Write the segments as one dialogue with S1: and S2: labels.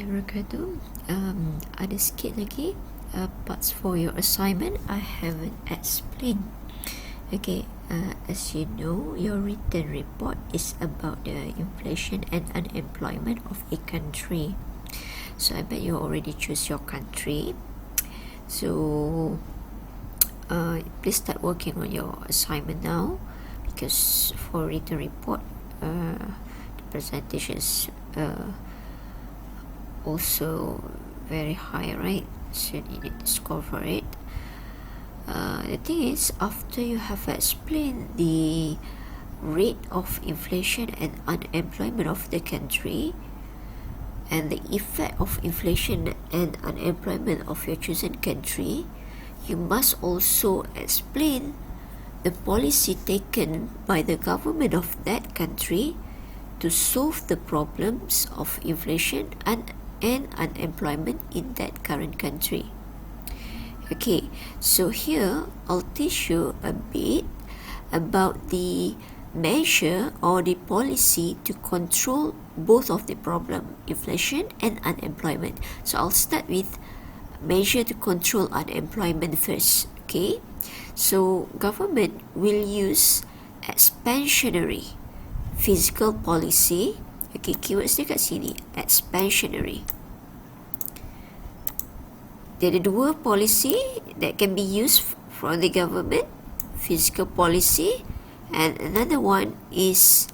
S1: wabarakatuh. Ada sikit lagi parts for your assignment I haven't explained. Okay, as you know, your written report is about the inflation and unemployment of a country. So I bet you already choose your country. So please start working on your assignment now, because for written report, the presentation is also very high, right? So you need to score for it. The thing is, after you have explained the rate of inflation and unemployment of the country and the effect of inflation and unemployment of your chosen country, you must also explain the policy taken by the government of that country to solve the problems of inflation and unemployment in that current country. Okay, so here I'll teach you a bit about the measure or the policy to control both of the problem, inflation and unemployment. So I'll start with measure to control unemployment first. Okay, so government will use expansionary fiscal policy. Okay, keywords dia kat sini, expansionary. There are dua policy that can be used from the government, fiscal policy, and another one is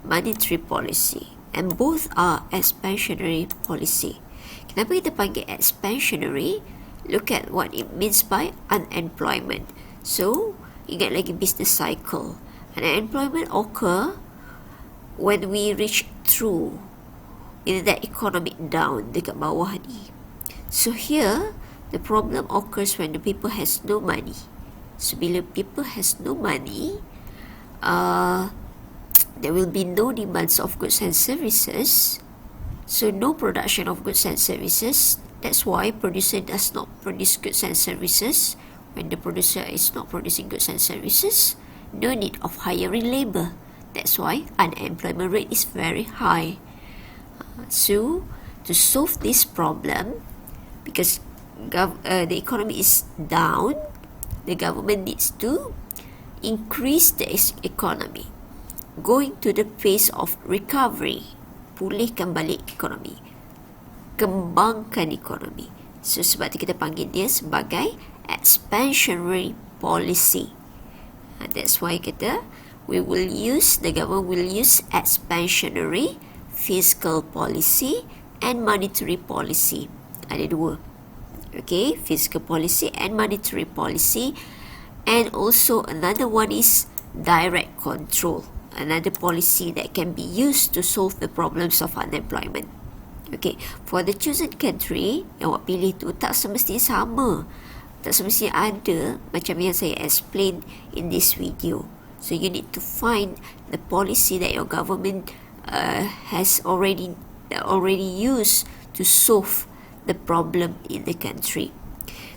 S1: monetary policy, and both are expansionary policy. Kenapa kita panggil expansionary? Look at what it means by unemployment. So, ingat lagi business cycle. Unemployment occur when we reach through in that economic down dekat bawah ni. So here, the problem occurs when the people has no money. So bila people has no money, there will be no demands of goods and services. So no production of goods and services. That's why producer does not produce goods and services. When the producer is not producing goods and services, no need of hiring labor. That's why unemployment rate is very high. So to solve this problem, because the economy is down, the government needs to increase the economy, going to the phase of recovery, pulihkan balik ekonomi, kembangkan ekonomi. So sebab itu kita panggil dia sebagai expansionary policy. That's why the government will use expansionary fiscal policy and monetary policy. Ada dua. Okay, fiscal policy and monetary policy, and also another one is direct control, another policy that can be used to solve the problems of unemployment. Okay, for the chosen country yang awak pilih tu tak semestinya sama, tak semestinya ada macam yang saya explain in this video. So you need to find the policy that your government has already used to solve the problem in the country.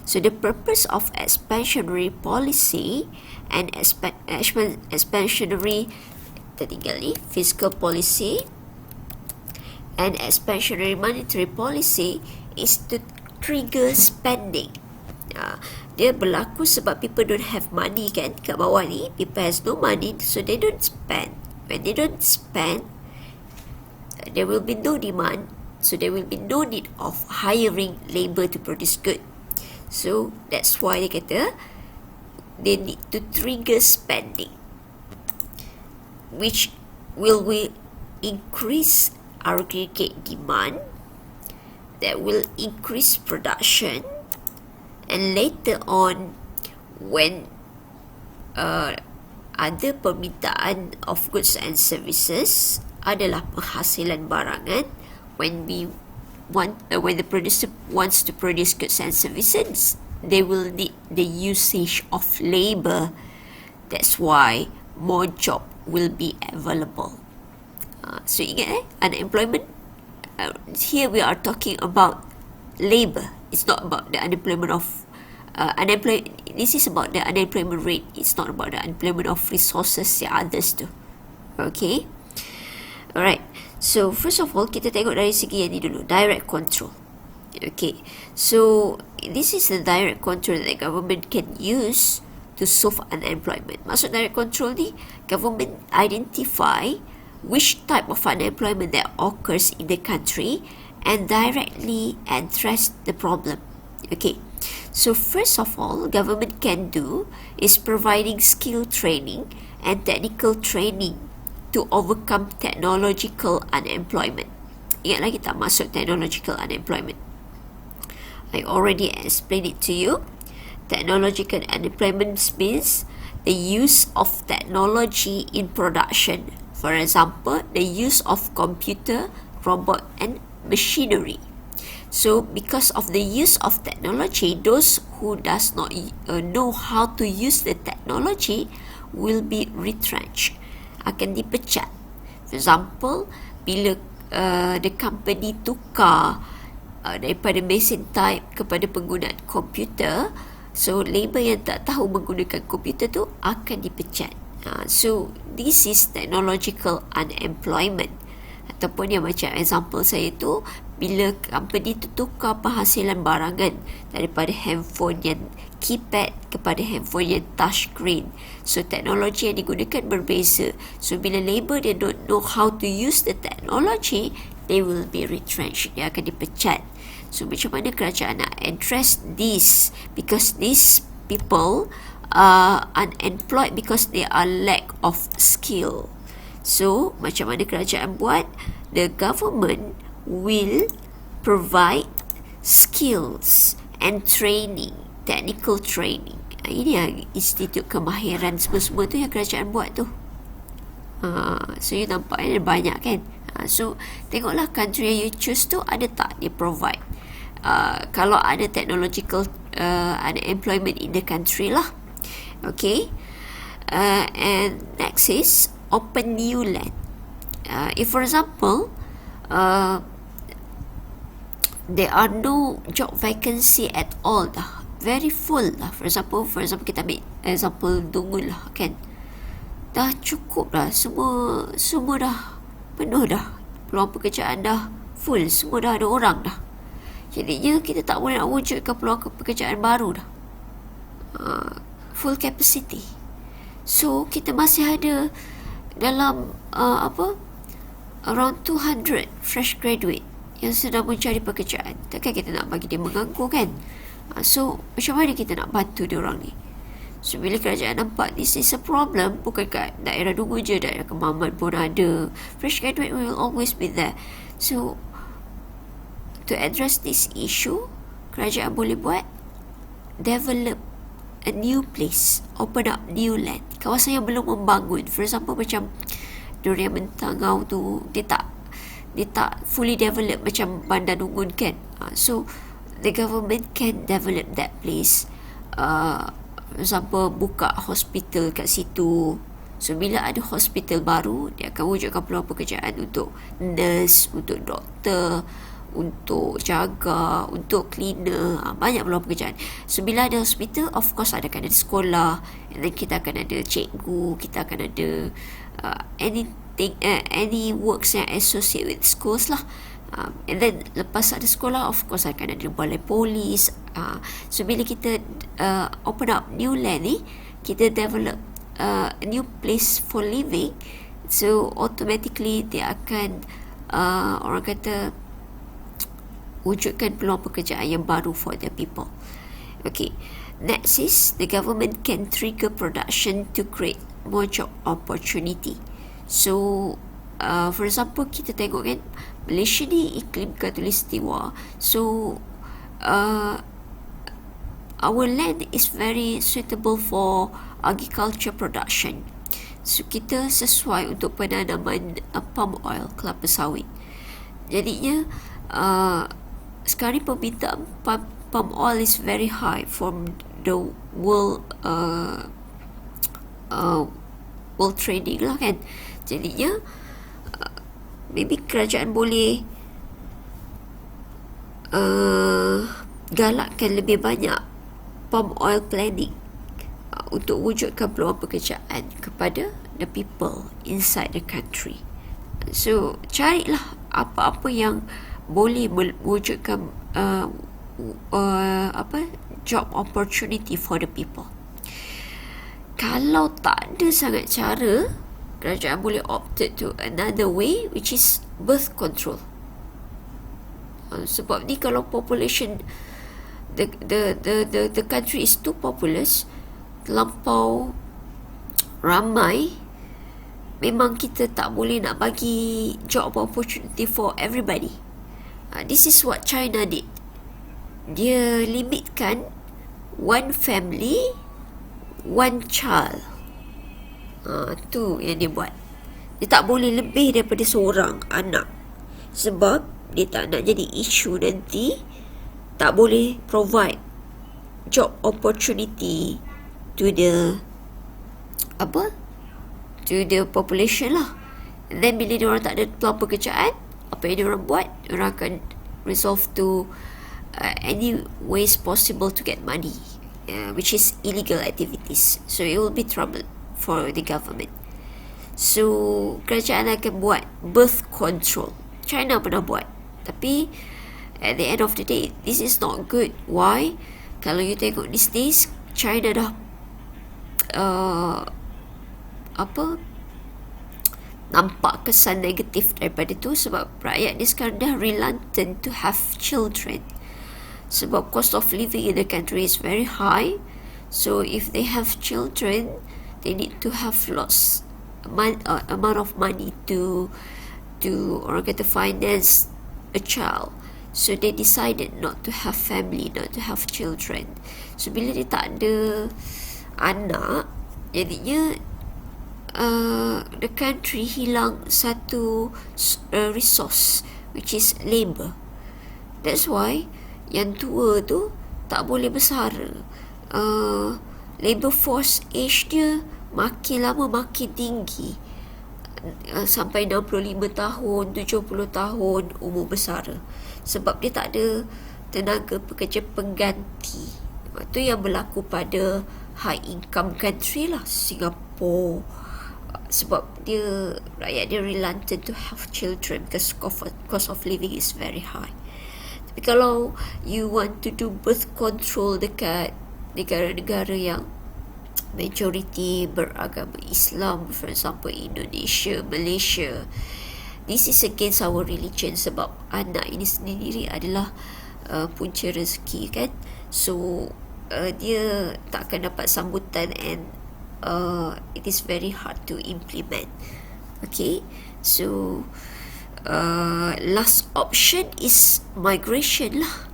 S1: So the purpose of expansionary policy and expansionary fiscal policy and expansionary monetary policy is to trigger spending. Dia berlaku sebab people don't have money kan, kat bawah ni people has no money, so they don't spend. When they don't spend, there will be no demand, so there will be no need of hiring labor to produce good. So that's why they kata they need to trigger spending, which will increase aggregate demand, that will increase production, and later on when ada permintaan of goods and services, adalah penghasilan barangan, when the producer wants to produce goods and services, they will need the usage of labor. That's why more job will be available. So ingat unemployment, here we are talking about labor. It's not about the unemployment of this is about the unemployment rate. It's not about the unemployment of resources yang others tu. Okay, alright. So first of all, kita tengok dari segi yang ni dulu, direct control. Okay, so this is the direct control that the government can use to solve unemployment. Maksud direct control ni, government identify which type of unemployment that occurs in the country and directly address the problem. Okay, so first of all, government can do is providing skill training and technical training to overcome technological unemployment. Ingat lagi tak masuk technological unemployment? I already explained it to you. Technological unemployment means the use of technology in production. For example, the use of computer, robot and machinery. So because of the use of technology, those who does not know how to use the technology will be retrenched, akan dipecat. For example, bila the company tukar daripada mesin type kepada penggunaan komputer, so labor yang tak tahu menggunakan komputer tu akan dipecat. So this is technological unemployment. Ataupun yang macam example saya tu, bila company tu tukar penghasilan barangan daripada handphone yang keypad kepada handphone yang touchscreen. So teknologi yang digunakan berbeza. So bila labor they don't know how to use the technology, they will be retrenched. Dia akan dipecat. So macam mana kerajaan nak address this? Because these people are unemployed because they are lack of skill. So macam mana kerajaan buat? The government will provide skills and training, technical training. Ini yang institut kemahiran semua-semua tu yang kerajaan buat tu. So you nampak ada banyak kan? So tengoklah country yang you choose tu ada tak dia provide. Kalau ada technological unemployment in the country lah. Okay. And next is open new land. If for example there are no job vacancy at all dah, very full lah. For example kita ambil example Dungul lah kan, dah cukup dah, semua dah penuh dah, peluang pekerjaan dah full, semua dah ada orang dah. Jadinya kita tak boleh nak wujudkan peluang pekerjaan baru dah, full capacity. So kita masih ada dalam around 200 fresh graduate yang sedang mencari pekerjaan. Takkan kita nak bagi dia menganggur kan? So macam mana kita nak bantu dia orang ni? So bila kerajaan nampak this is a problem, bukan kat daerah Dungu je, daerah Kemaman pun ada, fresh graduate will always be there. So to address this issue, kerajaan boleh buat develop a new place, open up new land, kawasan yang belum membangun. For example macam Durian Mentangau tu, dia tak fully develop macam Bandar Dungun kan. So the government can develop that place. For example buka hospital kat situ. So bila ada hospital baru, dia akan wujudkan peluang pekerjaan untuk nurse, untuk doktor, untuk jaga, untuk cleaner, banyak peluang pekerjaan. So bila ada hospital, of course akan ada sekolah, and then kita akan ada cikgu, kita akan ada anything, any works yang associate with schools lah. And then lepas ada sekolah, of course akan ada balai polis. So bila kita open up new land ni, kita develop a new place for living, so automatically dia akan orang kata wujudkan peluang pekerjaan yang baru for the people. Okay, next is the government can trigger production to create more job opportunity. So for example kita tengok kan, Malaysia ni iklim khatulistiwa. So our land is very suitable for agriculture production. So kita sesuai untuk penanaman palm oil, kelapa sawit. Jadinya sekarang ni permintaan palm oil is very high from the world world trading lah kan. Jadinya maybe kerajaan boleh galakkan lebih banyak palm oil planning untuk wujudkan peluang pekerjaan kepada the people inside the country. So carilah apa-apa yang boleh mewujudkan job opportunity for the people. Kalau tak ada sangat cara, kerajaan boleh opt to another way, which is birth control. Sebab ni kalau population the country is too populous, terlampau ramai, memang kita tak boleh nak bagi job opportunity for everybody. This is what China did. Dia limitkan one family, one child. Tu yang dia buat. Dia tak boleh lebih daripada seorang anak. Sebab dia tak nak jadi isu nanti, tak boleh provide job opportunity to the population lah. And then bila diorang tak ada peluang pekerjaan, apa yang diorang buat, diorang akan resolve to any ways possible to get money, which is illegal activities. So it will be trouble for the government. So kerajaan akan buat birth control. China pernah buat, tapi at the end of the day, this is not good. Why? Kalau you tengok these days, China dah nampak kesan negatif daripada tu, sebab rakyat dia sekarang dah reluctant to have children. Sebab cost of living in the country is very high. So if they have children, they need to have lots amount of money to orang kata finance a child. So they decided not to have family, not to have children. So bila dia tak ada anak, jadinya the country hilang satu resource, which is labour. That's why yang tua tu tak boleh bersara. Labour force age dia makin lama makin tinggi, sampai 65 tahun, 70 tahun umur bersara. Sebab dia tak ada tenaga pekerja pengganti. Itu yang berlaku pada high income country lah, Singapore. Sebab dia, rakyat dia reluctant to have children because cost of living is very high. Tapi kalau you want to do birth control dekat negara-negara yang majority beragama Islam, for example Indonesia, Malaysia, this is against our religion. Sebab anak ini sendiri adalah punca rezeki, kan. So dia tak akan dapat sambutan, and it is very hard to implement. Okay, so last option is migration lah,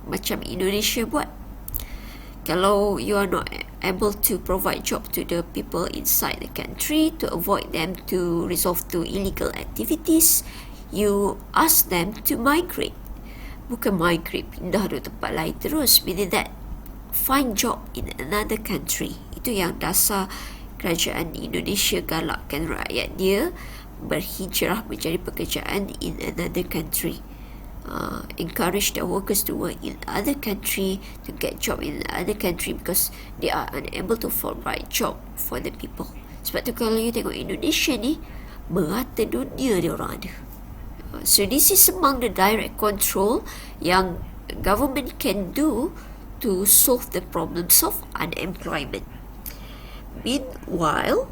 S1: macam Indonesia buat. Kalau you are not able to provide job to the people inside the country, to avoid them to resolve to illegal activities, you ask them to migrate. Bukan migrate, pindah dari tempat lain terus. Meaning that find job in another country. Itu yang dasar kerajaan Indonesia galakkan rakyat dia berhijrah mencari pekerjaan in another country. Encourage the workers to work in other country, to get job in other country, because they are unable to provide job for the people. Sebab tu kalau you tengok Indonesia ni, merata dunia dia orang ada. So this is among the direct control yang government can do to solve the problems of unemployment. Meanwhile,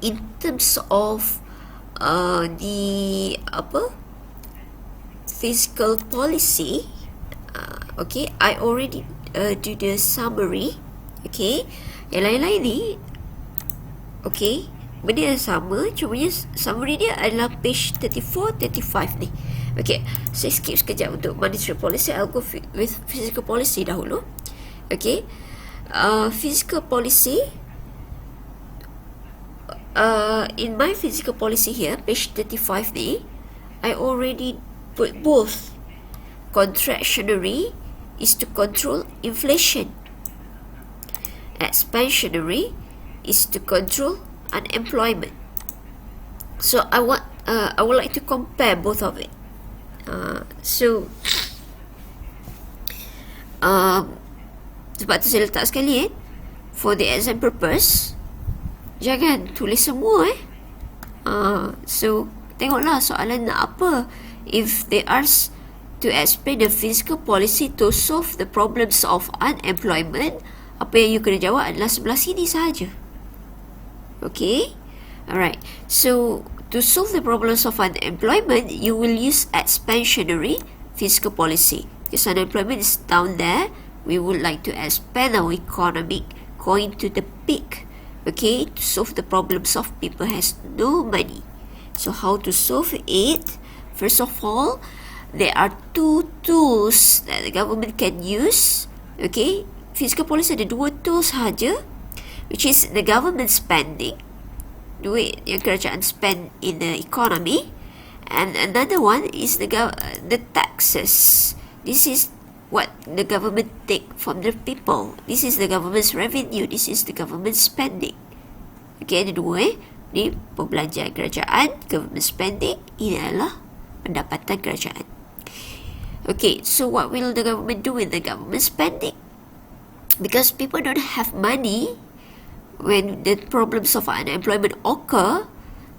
S1: in terms of the fiscal policy, okay, I already do the summary. Okay, yang lain-lain ni, okay, benda yang sama, cuma summary dia adalah page 34, 35 ni. Okay, saya skip sekejap untuk monetary policy. I'll go with fiscal policy dahulu. Okay, fiscal policy, in my fiscal policy here, page 35 ni, I already put both. Contractionary is to control inflation. Expansionary is to control unemployment. So I would like to compare both of it. Sebab tu saya letak sekali for the exam purpose, jangan tulis semua So Tengoklah soalan nak apa. If they ask to explain the fiscal policy to solve the problems of unemployment, apa yang you kena jawab adalah sebelah sini sahaja. Okay? Alright. So, to solve the problems of unemployment, you will use expansionary fiscal policy. Because unemployment is down there, we would like to expand our economy going to the peak. Okay? To solve the problems of people has no money. So, how to solve it? First of all, there are two tools that the government can use. Okay? Fiscal policy ada dua tools sahaja, which is the government spending, duit yang kerajaan spend in the economy, and another one is the taxes. This is what the government take from the people. This is the government's revenue. This is the government spending. Okay, ada dua ni perbelanjaan kerajaan, government spending. Ini adalah pendapatan kerajaan. Okay, so what will the government do with the government spending? Because people don't have money when the problems of unemployment occur,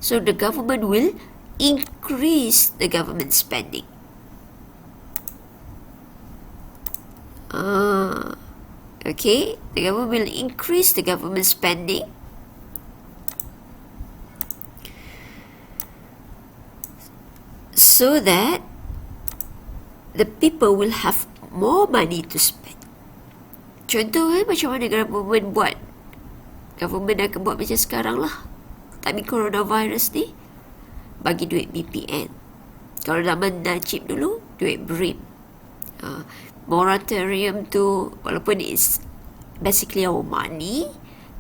S1: so the government will increase the government spending. Okay, the government will increase the government spending. So that the people will have more money to spend. Contoh macam mana government buat? Government akan buat macam sekarang lah. Tapi coronavirus ni, bagi duit BPN. Kalau zaman Najib dulu, duit BRIM. Moratorium tu, walaupun it's basically our money,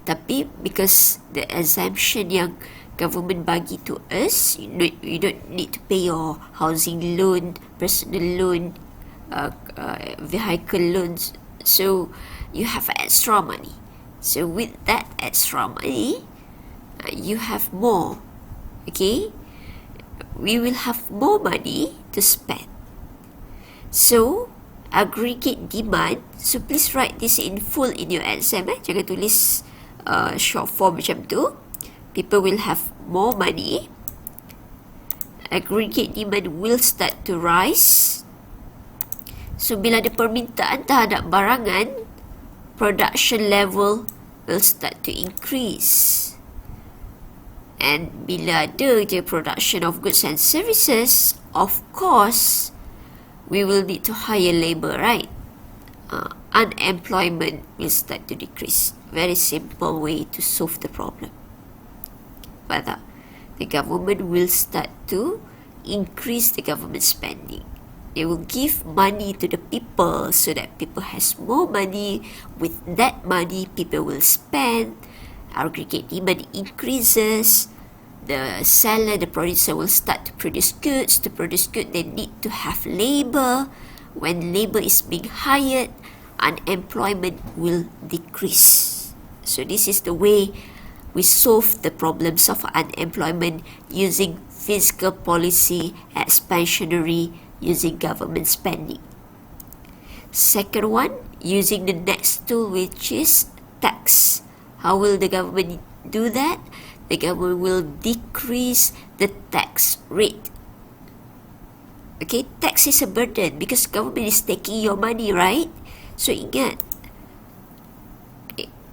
S1: tapi because the exemption yang government bagi to us, you don't need to pay your housing loan, personal loan, vehicle loans. So, you have extra money. So, with that extra money, you have more. Okay? We will have more money to spend. So, aggregate demand. So, please write this in full in your exam. Jangan tulis short form macam tu. People will have more money. Aggregate demand will start to rise. So, bila ada permintaan terhadap barangan, production level will start to increase. And bila ada je production of goods and services, of course, we will need to hire labor, right? Unemployment will start to decrease. Very simple way to solve the problem. But the government will start to increase the government spending. They will give money to the people so that people has more money. With that money, people will spend. Aggregate demand increases. The seller, the producer will start to produce goods. To produce goods, they need to have labor. When labor is being hired, unemployment will decrease. So this is the way we solve the problems of unemployment using fiscal policy, expansionary, using government spending. Second one, using the next tool, which is tax. How will the government do that? The government will decrease the tax rate. Okay, tax is a burden because government is taking your money, right? So ingat,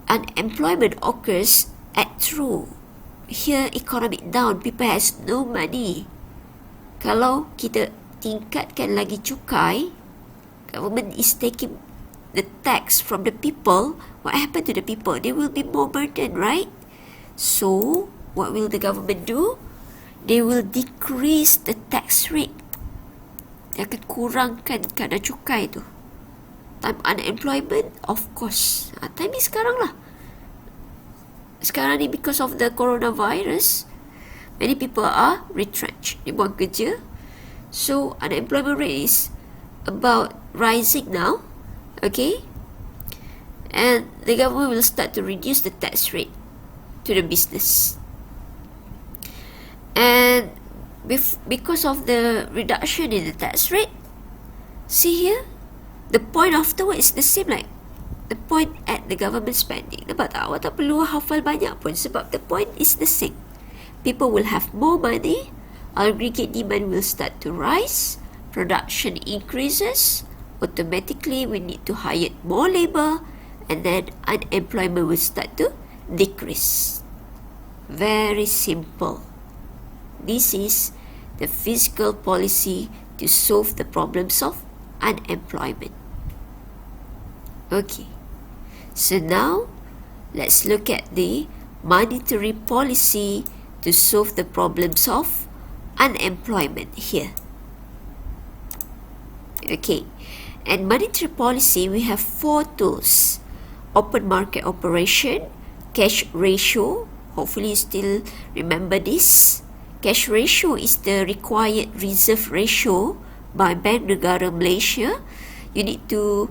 S1: unemployment occurs at through. Here, economic down, people has no money. Kalau kita tingkatkan lagi cukai, government is taking the tax from the people. What happened to the people? They will be more burdened, right? So, what will the government do? They will decrease the tax rate. Dia akan kurangkan kadar cukai tu. Time unemployment, of course. Time ni sekarang lah. Sekarang ni because of the coronavirus, many people are retrenched. Dia buang kerja. So, unemployment rate is about rising now. Okay? And the government will start to reduce the tax rate to the business. And because of the reduction in the tax rate, see here, the point afterward is the same like the point at the government spending. Nampak tak? Awak tak perlu hafal banyak pun sebab the point is the same. People will have more money. aggregate demand will start to rise, production increases, automatically we need to hire more labor, and then unemployment will start to decrease. Very simple. This is the fiscal policy to solve the problems of unemployment. Okay, so now let's look at the monetary policy to solve the problems of unemployment here. Okay, and monetary policy we have 4 tools: open market operation, cash ratio. Hopefully you still remember this. Cash ratio is the required reserve ratio by Bank Negara Malaysia. You need to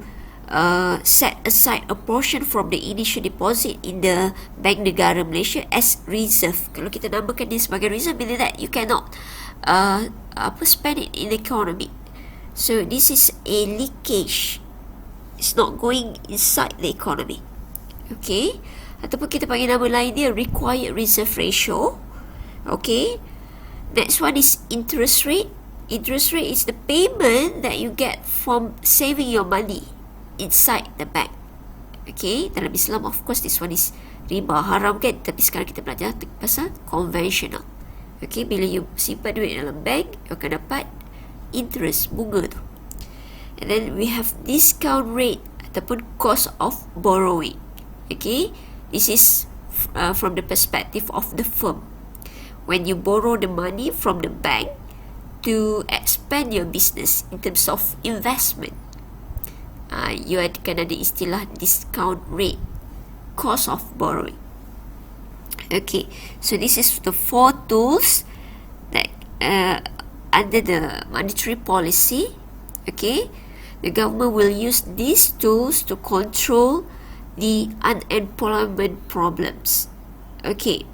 S1: set aside a portion from the initial deposit in the Bank Negara Malaysia as reserve. Kalau kita namakan dia sebagai reserve, meaning that you cannot spend it in the economy. So this is a leakage. It's not going inside the economy. Okay, ataupun kita panggil nama lain dia required reserve ratio. Okay, next one is interest rate. Interest rate is the payment that you get from saving your money inside the bank. Okay, dalam Islam of course this one is riba, haram kan, tapi sekarang kita belajar pasal conventional. Okay, bila you simpan duit dalam bank, you akan dapat interest, bunga tu. And then we have discount rate ataupun cost of borrowing. Okay, this is from the perspective of the firm. When you borrow the money from the bank to expand your business in terms of investment, you akan ada istilah discount rate, cost of borrowing. Okay, so this is the 4 tools that under the monetary policy. Okay, the government will use these tools to control the unemployment problems. Okay,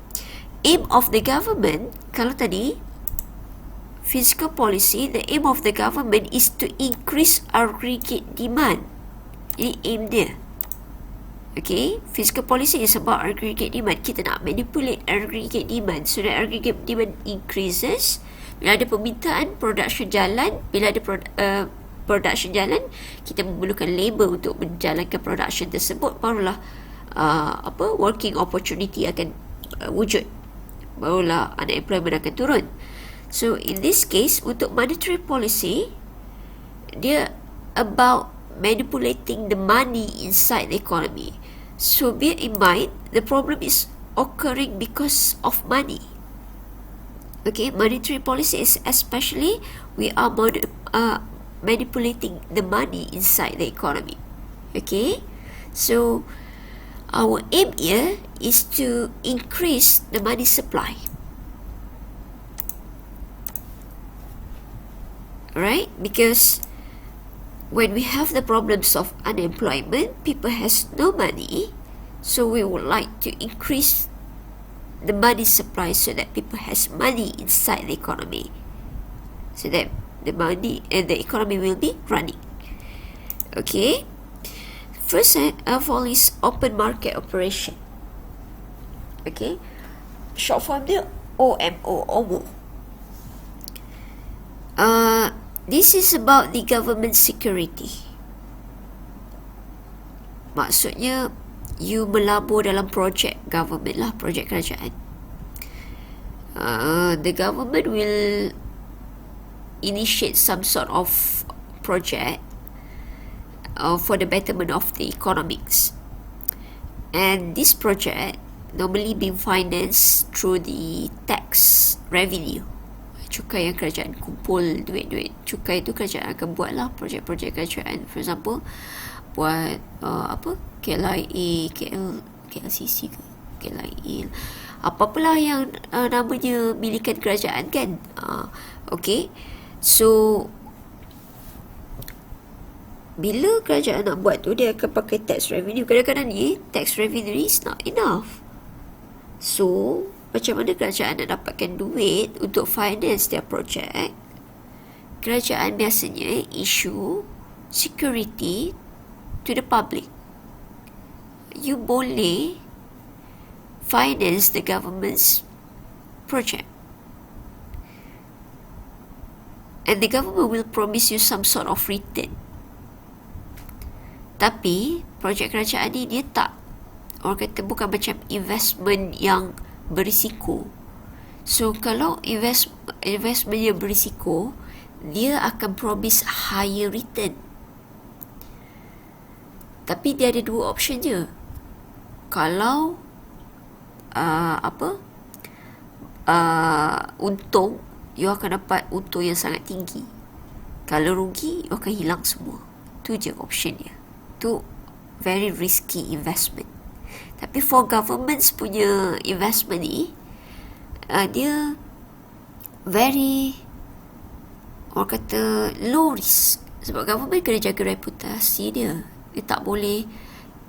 S1: aim of the government, kalau tadi fiscal policy, the aim of the government is to increase aggregate demand. Ini aim dia. Okay, fiscal policy is about aggregate demand. Kita nak manipulate aggregate demand so that aggregate demand increases. Bila ada permintaan, production jalan. Bila ada production jalan, kita memerlukan labor untuk menjalankan production tersebut. Barulah working opportunity akan wujud. Barulah unemployment akan turun. So in this case, untuk monetary policy, dia about manipulating the money inside the economy. So bear in mind, the problem is occurring because of money. Okay, monetary policy is especially we are manipulating the money inside the economy. Okay, so our aim here is to increase the money supply. Right, because when we have the problems of unemployment, people has no money, so we would like to increase the money supply so that people has money inside the economy, so that the money and the economy will be running. Okay, first of all is open market operation. Okay, short form dia OMO, OMO. This is about the government security. Maksudnya, you melabur dalam projek government lah, projek kerajaan. The government will initiate some sort of project for the betterment of the economics. And this project normally being financed through the tax revenue. Cukai yang kerajaan kumpul, duit-duit cukai tu kerajaan akan buat lah projek-projek kerajaan. For example, buat KLIA, KLCC ke KLIA, apa-apalah yang namanya milikan kerajaan kan. Okay, so bila kerajaan nak buat tu, dia akan pakai tax revenue. Kadang-kadang ni tax revenue is not enough. So macam mana kerajaan nak dapatkan duit untuk finance their project? Kerajaan biasanya issue security to the public. You boleh finance the government's project. and the government will promise you some sort of return. Tapi projek kerajaan ni dia tak, orang kata bukan macam investment yang berisiko. So kalau investment yang berisiko, dia akan promise higher return. Tapi dia ada dua option je. Kalau untung, you akan dapat untung yang sangat tinggi. Kalau rugi, you akan hilang semua. Tu je option dia. Tu very risky investment. Tapi for governments punya investment ni, dia very, orang kata, low risk. Sebab government kena jaga reputasi dia. Dia tak boleh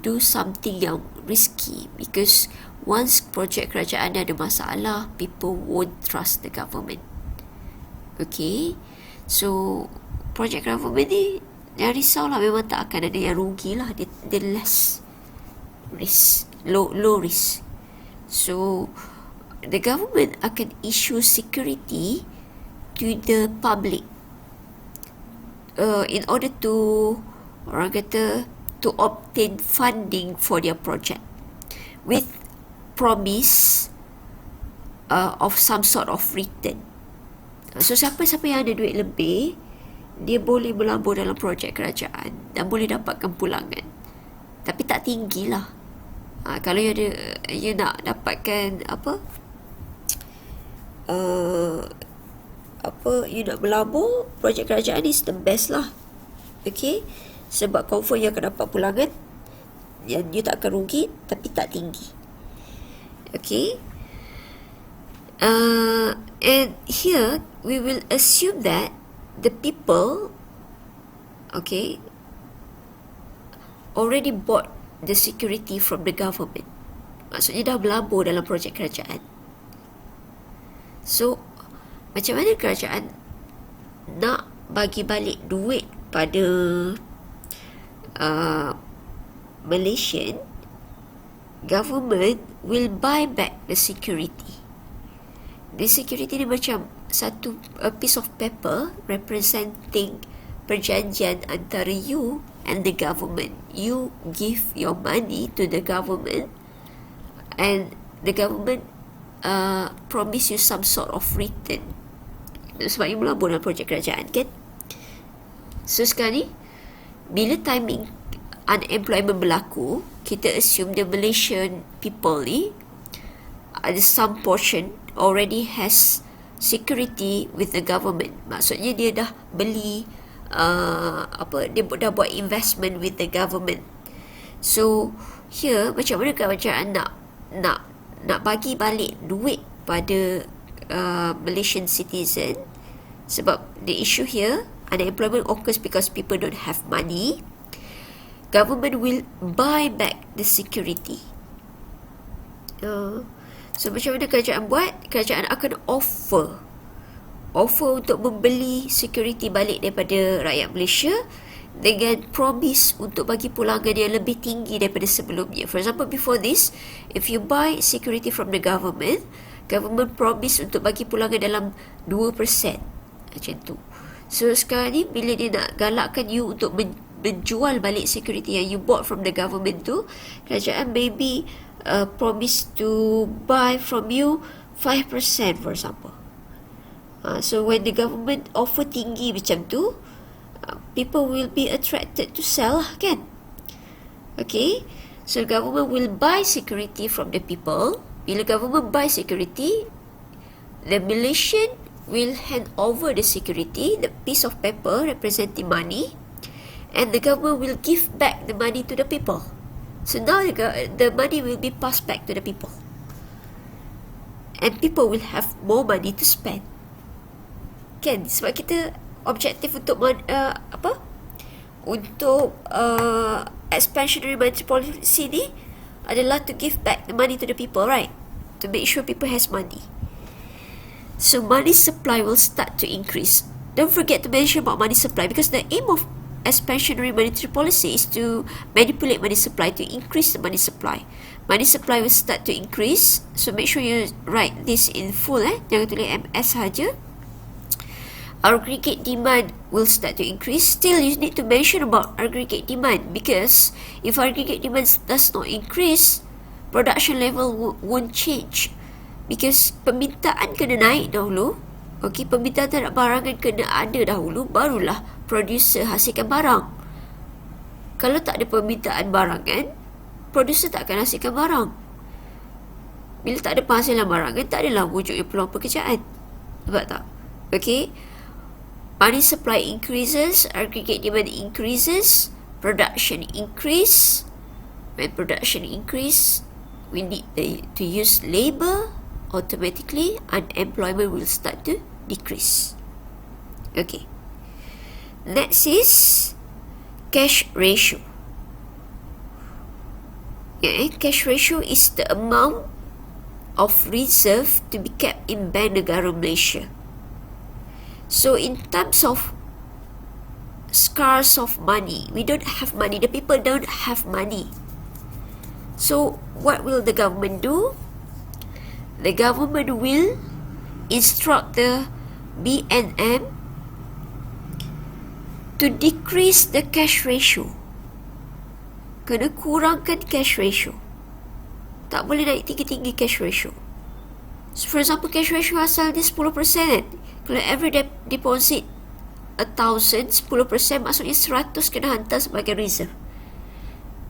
S1: do something yang risky, because once projek kerajaan ada masalah, people won't trust the government. Okay, so projek government ni jangan risau lah, memang tak akan ada yang rugi lah. Dia less risk, low risk. So the government akan issue security to the public in order to, orang kata, to obtain funding for their project with promise of some sort of return. So siapa-siapa yang ada duit lebih, dia boleh melabur dalam projek kerajaan dan boleh dapatkan pulangan, tapi tak tinggi lah. Kalau you nak dapatkan you nak melabur, projek kerajaan is the best lah. Okay, sebab confirm you akan dapat pulangan yang you tak akan rugi, tapi tak tinggi. Okay, and here we will assume that the people, okay, already bought the security from the government. Maksudnya dah berlabur dalam projek kerajaan. So macam mana kerajaan nak bagi balik duit pada Malaysian? Government will buy back the security. The security ni macam satu piece of paper representing perjanjian antara you and the government. You give your money to the government, and the government promise you some sort of return. Sebab you melabur dalam projek kerajaan, kan? So sekarang ni, bila timing unemployment berlaku, kita assume the Malaysian people ni ada some portion already has security with the government. Maksudnya dia dah beli dia dah buat investment with the government. So here macam mana kerajaan nak bagi balik duit pada Malaysian citizen? Sebab the issue here, unemployment occurs because people don't have money. Government will buy back the security. So macam mana kerajaan buat? Kerajaan akan offer untuk membeli security balik daripada rakyat Malaysia dengan promise untuk bagi pulangan yang lebih tinggi daripada sebelumnya. For example, before this, if you buy security from the government promise untuk bagi pulangan dalam 2%, macam tu. So sekarang ni bila dia nak galakkan you untuk menjual balik security yang you bought from the government tu, kerajaan maybe promise to buy from you 5%, for example. So when the government offer tinggi macam tu, people will be attracted to sell lah, kan? Okay, so government will buy security from the people. Bila government buy security, the Malaysian will hand over the security, the piece of paper representing money, and the government will give back the money to the people. So now the money will be passed back to the people, and people will have more money to spend. Kan? Sebab kita objektif untuk expansionary monetary policy ni adalah to give back the money to the people, right? To make sure people has money. So money supply will start to increase. Don't forget to mention about money supply, because the aim of expansionary monetary policy is to manipulate money supply to increase the money supply. Money supply will start to increase. So make sure you write this in full. Jangan tulis MS saja. aggregate demand will start to increase. Still, you need to mention about aggregate demand, because if aggregate demand does not increase, production level won't change, because permintaan kena naik dahulu. Okay, permintaan terhadap barangan kena ada dahulu, barulah producer hasilkan barang. Kalau tak ada permintaan barangan, producer tak akan hasilkan barang. Bila tak ada penghasilan barangan, tak adalah wujudnya peluang pekerjaan. Nampak tak? Okay, money supply increases, aggregate demand increases, production increase. When production increase, we need to use labor. Automatically, unemployment will start to decrease. Okay. Next is cash ratio. Cash ratio is the amount of reserve to be kept in Bank Negara Malaysia. So in terms of scarce of money, we don't have money, the people don't have money. So what will the government do? The government will instruct the BNM to decrease the cash ratio. Kena kurangkan cash ratio. Tak boleh naik tinggi-tinggi cash ratio. So for example, cash ratio asal dia 10%. Kalau every deposit 1,000, 10% maksudnya 100 kena hantar sebagai reserve.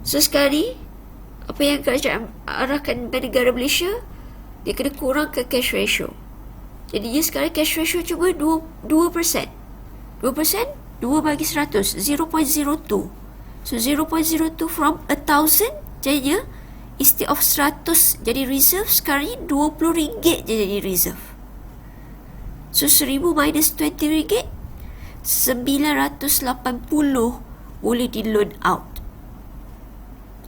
S1: So sekali, apa yang kerajaan arahkan Bank Negara Malaysia, dia kena kurangkan cash ratio. Jadi dia sekarang cash ratio cuma 2%. 2%? 2 bagi 100, 0.02. So 0.02 from 1,000, jadinya instead of 100 jadi reserve, sekarang ni RM20 je jadi reserve. So 1,000 minus RM20, 980 boleh di loan out.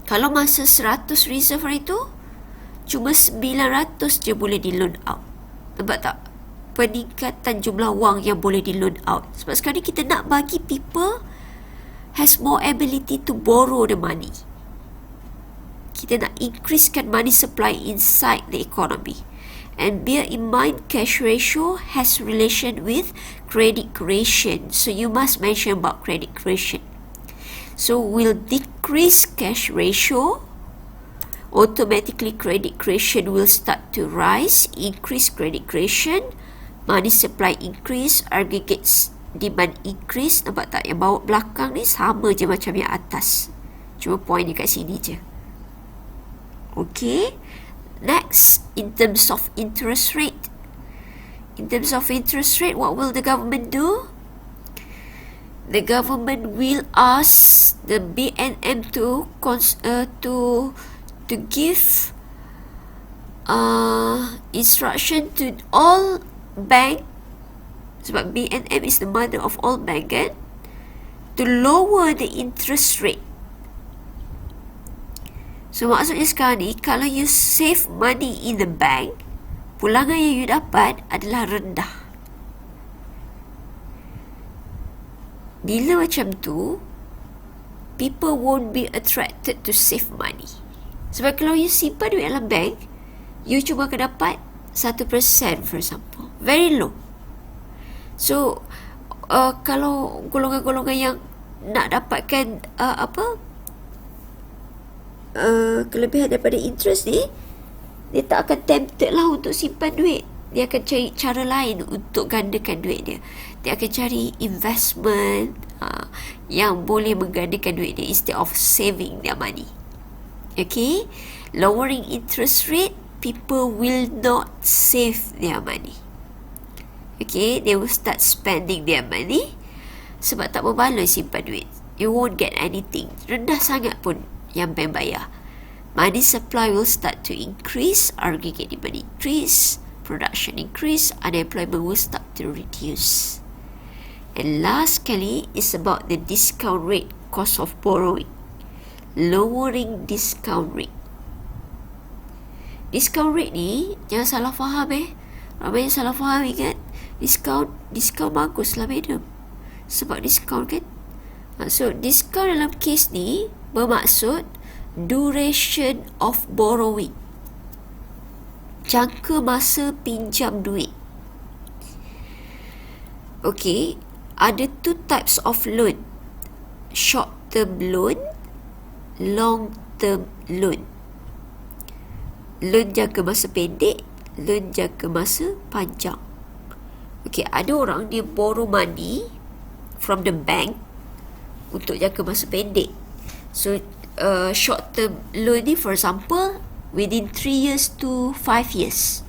S1: Kalau masa 100 reserve itu, cuma 900 je boleh di loan out. Nampak tak? Peningkatan jumlah wang yang boleh di loan out. Sebab sekarang ni kita nak bagi people has more ability to borrow the money. Kita nak increasekan money supply inside the economy. And bear in mind, cash ratio has relation with credit creation. So you must mention about credit creation. So we'll decrease cash ratio, automatically credit creation will start to rise. Increase credit creation, money supply increase, aggregate demand increase. Nampak tak? Yang bawah belakang ni sama je macam yang atas, cuma point dia kat sini je. Okay. Next, in terms of interest rate. In terms of interest rate, what will the government do? The government will ask the BNM to give instruction to all bank, sebab BNM is the mother of all bank kan, to lower the interest rate. So maksudnya sekarang ni, kalau you save money in the bank, pulangan yang you dapat adalah rendah. Bila macam tu, people won't be attracted to save money. Sebab kalau you simpan duit dalam bank, you cuma akan dapat 1% for example. Very low. So, kalau golongan-golongan yang nak dapatkan kelebihan daripada interest ni, dia tak akan tempted lah untuk simpan duit. Dia akan cari cara lain untuk gandakan duit dia. Dia akan cari investment yang boleh menggandakan duit dia instead of saving their money. Okay, lowering interest rate, people will not save their money. Okay, they will start spending their money sebab tak berbaloi simpan duit. You won't get anything. Rendah sangat pun yang bank bayar. Money supply will start to increase, aggregate demand increase, production increase, unemployment will start to reduce. And last kali is about the discount rate, cost of borrowing. Lowering discount rate. Discount rate ni jangan salah faham Ramai yang salah faham, ingat. Discount bagus lah madam, sebab discount kan. So discount dalam kes ni bermaksud duration of borrowing, jangka masa pinjam duit. Okay, ada two types of loan. Short term loan, long term loan. Loan jangka masa pendek, loan jangka masa panjang. Okay, ada orang dia borrow money from the bank untuk jangka masa pendek. So short term loan ni, for example, within 3 years to 5 years,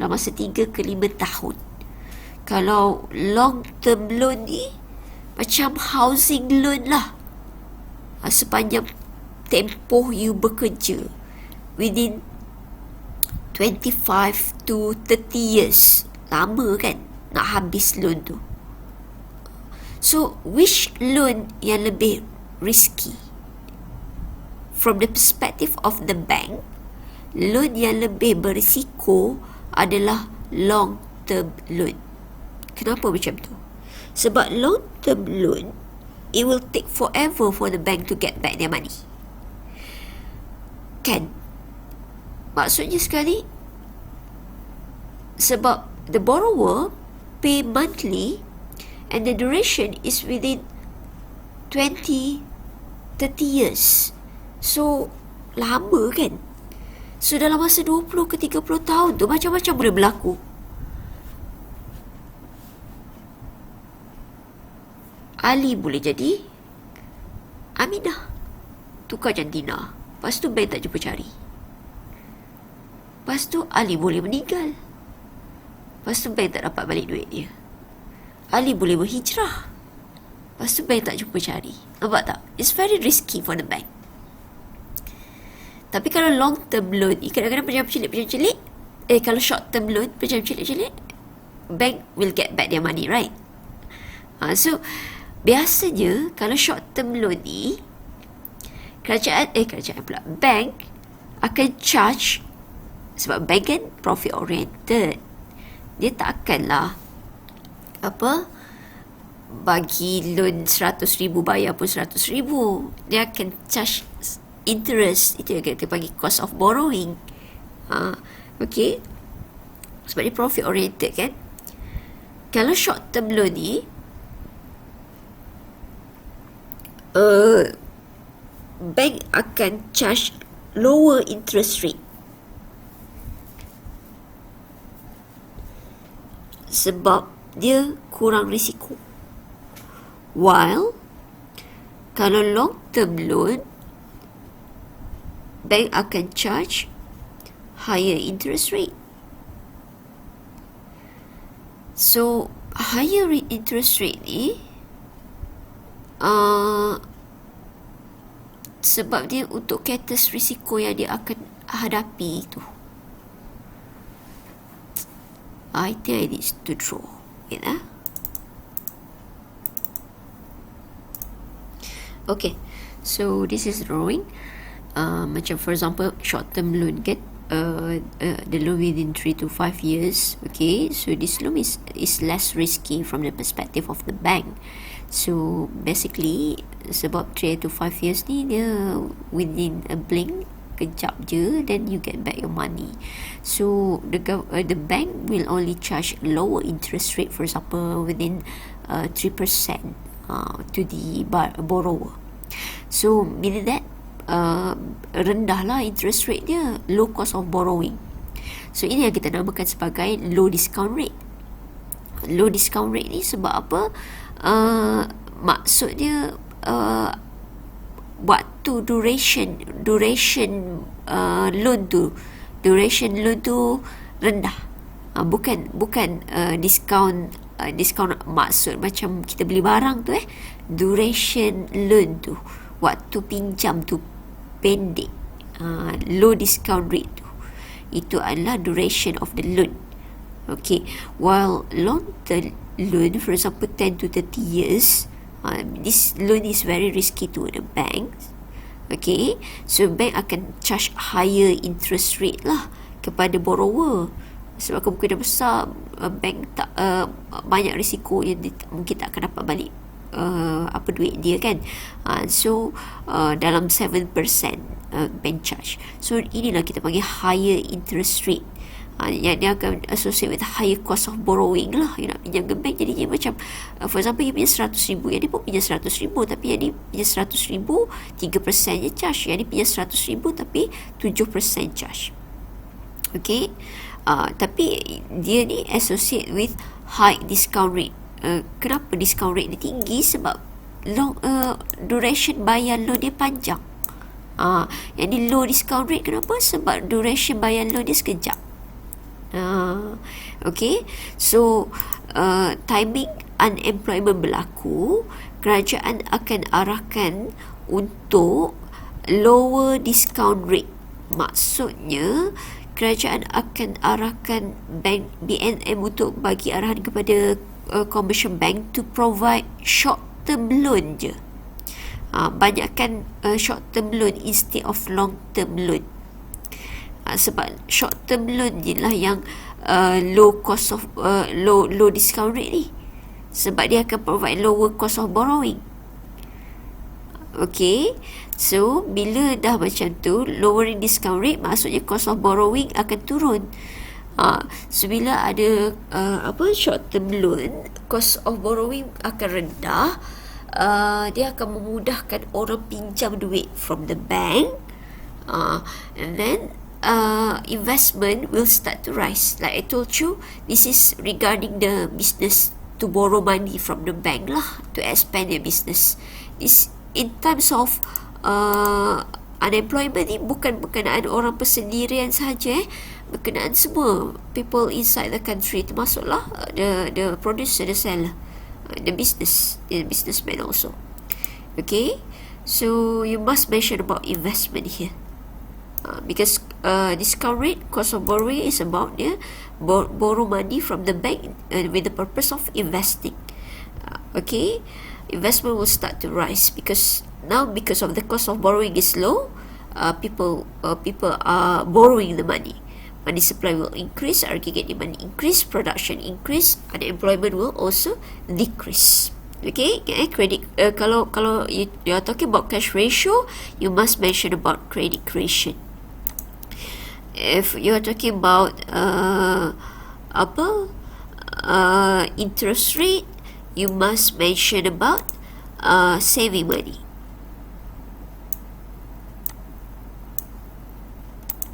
S1: dalam masa 3 ke 5 tahun. Kalau long term loan ni macam housing loan lah, sepanjang tempoh you bekerja, within 25 to 30 years. Lama kan nak habis loan tu. So which loan yang lebih risky? From the perspective of the bank, loan yang lebih berisiko adalah long term loan. Kenapa macam tu? Sebab long term loan, it will take forever for the bank to get back their money. Kan? Maksudnya sekali, sebab the borrower pay monthly and the duration is within 20-30 years. So lama kan? So dalam masa 20 ke 30 tahun tu macam-macam boleh berlaku. Ali boleh jadi Aminah, tukar jantina. Lepas tu bank tak jumpa cari. Lepas tu Ali boleh meninggal. Lepas tu bank tak dapat balik duit dia. Ali boleh berhijrah. Lepas tu bank tak jumpa cari. Nampak tak? It's very risky for the bank. Tapi kalau long term loan ni, kadang-kadang macam celik. Kalau short term loan macam celik, bank will get back their money, right? So biasanya kalau short term loan ni, kerajaan pula, bank akan charge, sebab bank kan profit oriented. Dia tak akanlah bagi loan 100,000 bayar pun 100,000. Dia akan charge interest. Itu yang kita panggil cost of borrowing. Okay, sebab dia profit oriented kan. Kalau short term loan ni, bank akan charge lower interest rate, sebab dia kurang risiko. While kalau long term loan, bank akan charge higher interest rate. So higher interest rate ni sebab dia untuk cater risiko yang dia akan hadapi itu. I think I need to draw it. Okay, so this is drawing. Macam for example short term loan kan, the loan within 3 to 5 years. Okay, so this loan is less risky from the perspective of the bank. So basically sebab 3 to 5 years ni dia within a blink, kejap je, then you get back your money. So the bank will only charge lower interest rate, for example within 3% to the borrower. So meaning that rendah lah interest rate dia, low cost of borrowing. So ini yang kita namakan sebagai low discount rate. Low discount rate ni sebab apa? Maksudnya waktu duration loan tu rendah. Bukan discount maksud macam kita beli barang tu duration loan tu, waktu pinjam tu pendek. Low discount rate tu, itu adalah duration of the loan. Okay, while long term loan, for example 10 to 30 years, this loan is very risky to the banks. Okay, so bank akan charge higher interest rate lah kepada borrower. Sebab kemungkinan besar bank tak banyak risiko yang mungkin tak akan dapat balik duit dia kan. So dalam 7% bank charge. So inilah kita panggil higher interest rate. Yang dia akan associate with higher cost of borrowing lah. You nak pinjam ke bank, jadinya macam for example you punya 100,000, yang ni pun pinjam 100,000 tapi yang ni pinjam 100,000 3% je charge, yang ni pinjam 100,000 tapi 7% charge. Okay, tapi dia ni associate with high discount rate. Kenapa discount rate dia tinggi? Sebab long duration bayar loan dia panjang. Yang ni low discount rate, kenapa? Sebab duration bayar loan dia sekejap. Okay, so timing unemployment berlaku, kerajaan akan arahkan untuk lower discount rate. Maksudnya kerajaan akan arahkan bank BNM untuk bagi arahan kepada commercial bank to provide short term loan je. Banyakkan short term loan instead of long term loan. Sebab short term loan je lah yang low cost of low discount rate ni, sebab dia akan provide lower cost of borrowing. Okay, so bila dah macam tu, lowering discount rate, maksudnya cost of borrowing akan turun. So bila ada short term loan, cost of borrowing akan rendah. Dia akan memudahkan orang pinjam duit from the bank, and then investment will start to rise. Like I told you, this is regarding the business to borrow money from the bank lah, to expand their business. This in terms of unemployment ni bukan berkenaan orang persendirian sahaja, berkenaan semua people inside the country, termasuklah the producer, the seller, the businessman also. Okay, so you must mention about investment here, because discount rate, cost of borrowing is about borrow money from the bank with the purpose of investing. Okay, investment will start to rise because of the cost of borrowing is low, people are borrowing the money. Money supply will increase, aggregate demand increase, production increase, unemployment will also decrease. Okay, credit. Kalau you are talking about cash ratio, you must mention about credit creation. If you are talking about interest rate, you must mention about saving money.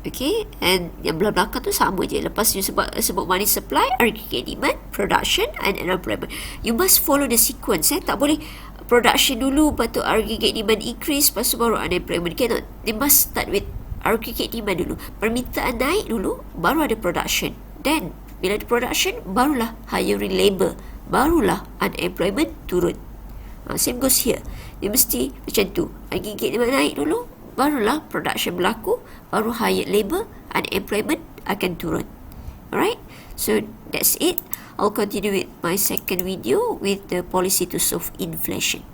S1: Okay, and yang belakang tu sama je. Lepas you sebut money supply, aggregate demand, production and unemployment. You must follow the sequence. Tak boleh production dulu, lepas tu aggregate demand increase, lepas tu baru unemployment. Cannot. They must start with aggregate demand dulu. Permintaan naik dulu, baru ada production. Then bila ada production, barulah hiring labor, barulah unemployment turun. Same goes here. Dia mesti macam tu. Aggregate demand naik dulu, barulah production berlaku, baru hire labor, unemployment akan turun. Alright, so that's it. I'll continue with my second video with the policy to solve inflation.